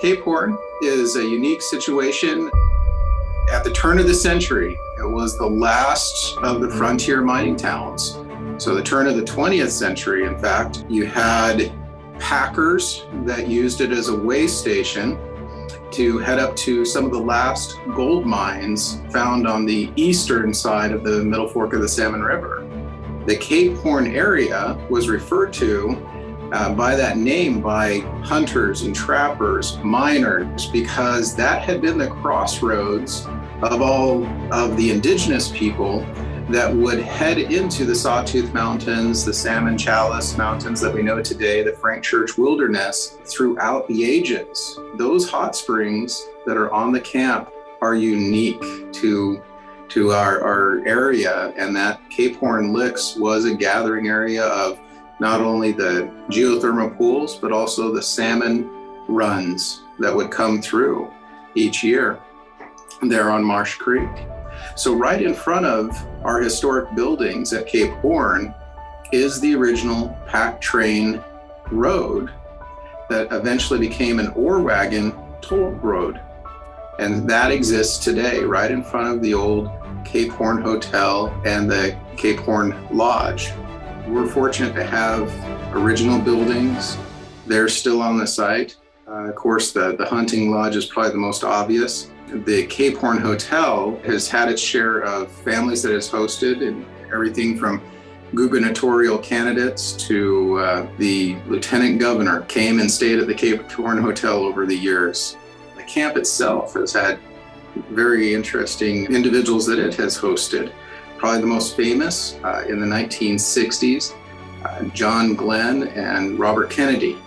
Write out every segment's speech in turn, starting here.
Cape Horn is a unique situation. At the turn of the century, it was the last of the frontier mining towns. So the turn of the 20th century, in fact, you had packers that used it as a way station to head up to some of the last gold mines found on the eastern side of the Middle Fork of the Salmon River. The Cape Horn area was referred to by that name by hunters and trappers, miners, because that had been the crossroads of all of the indigenous people that would head into the Sawtooth Mountains, the Salmon Chalice Mountains that we know today, the Frank Church Wilderness, throughout the ages. Those hot springs that are on the camp are unique to our area, and that Cape Horn Licks was a gathering area of not only the geothermal pools, but also the salmon runs that would come through each year there on Marsh Creek. So right in front of our historic buildings at Cape Horn is the original pack train road that eventually became an ore wagon toll road. And that exists today right in front of the old Cape Horn Hotel and the Cape Horn Lodge. We're fortunate to have original buildings. They're still on the site. Of course, the hunting lodge is probably the most obvious. The Cape Horn Hotel has had its share of families that it's hosted, and everything from gubernatorial candidates to the lieutenant governor came and stayed at the Cape Horn Hotel over the years. The camp itself has had very interesting individuals that it has hosted. Probably the most famous in the 1960s, John Glenn and Robert Kennedy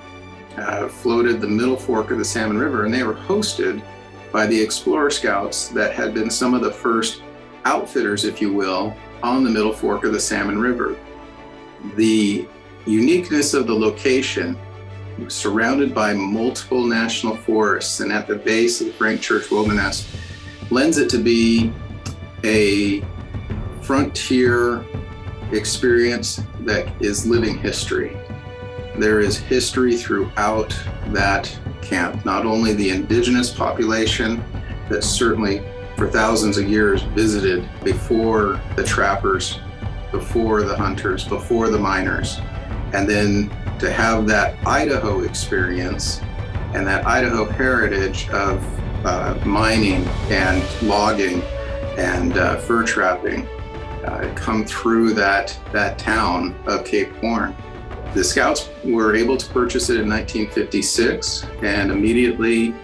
floated the Middle Fork of the Salmon River, and they were hosted by the Explorer Scouts that had been some of the first outfitters, if you will, on the Middle Fork of the Salmon River. The uniqueness of the location, surrounded by multiple national forests and at the base of the Frank Church Wilderness, lends it to be a frontier experience that is living history. There is history throughout that camp, not only the indigenous population that certainly for thousands of years visited before the trappers, before the hunters, before the miners, and then to have that Idaho experience and that Idaho heritage of mining and logging and fur trapping come through that town of Cape Horn. The Scouts were able to purchase it in 1956 and immediately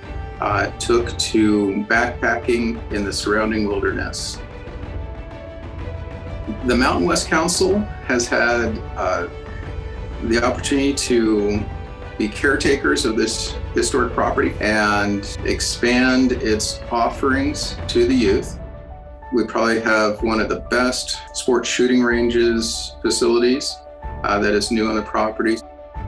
took to backpacking in the surrounding wilderness. The Mountain West Council has had the opportunity to be caretakers of this historic property and expand its offerings to the youth. We probably have one of the best sports shooting ranges facilities that is new on the property.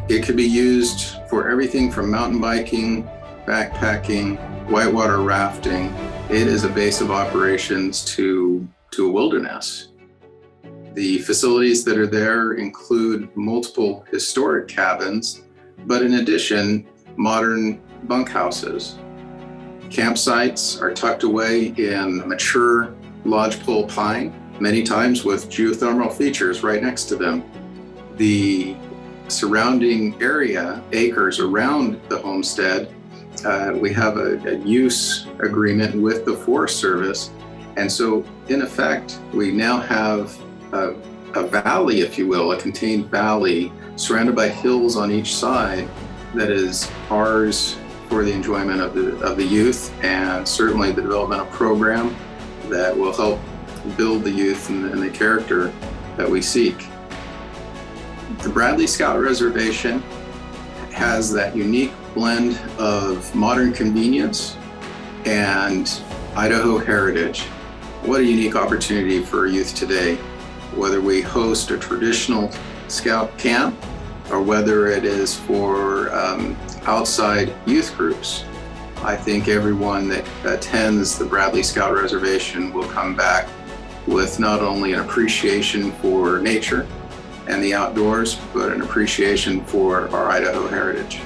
It could be used for everything from mountain biking, backpacking, whitewater rafting. It is a base of operations to a wilderness. The facilities that are there include multiple historic cabins, but in addition, modern bunkhouses. Campsites are tucked away in mature lodgepole pine, many times with geothermal features right next to them. The surrounding area, acres around the homestead, we have a use agreement with the Forest Service. And so in effect, we now have a valley, if you will, a contained valley surrounded by hills on each side that is ours for the enjoyment of the youth, and certainly the developmental program that will help build the youth and the character that we seek. The Bradley Scout Reservation has that unique blend of modern convenience and Idaho heritage. What a unique opportunity for youth today, whether we host a traditional scout camp or whether it is for outside youth groups. I think everyone that attends the Bradley Scout Reservation will come back with not only an appreciation for nature and the outdoors, but an appreciation for our Idaho heritage.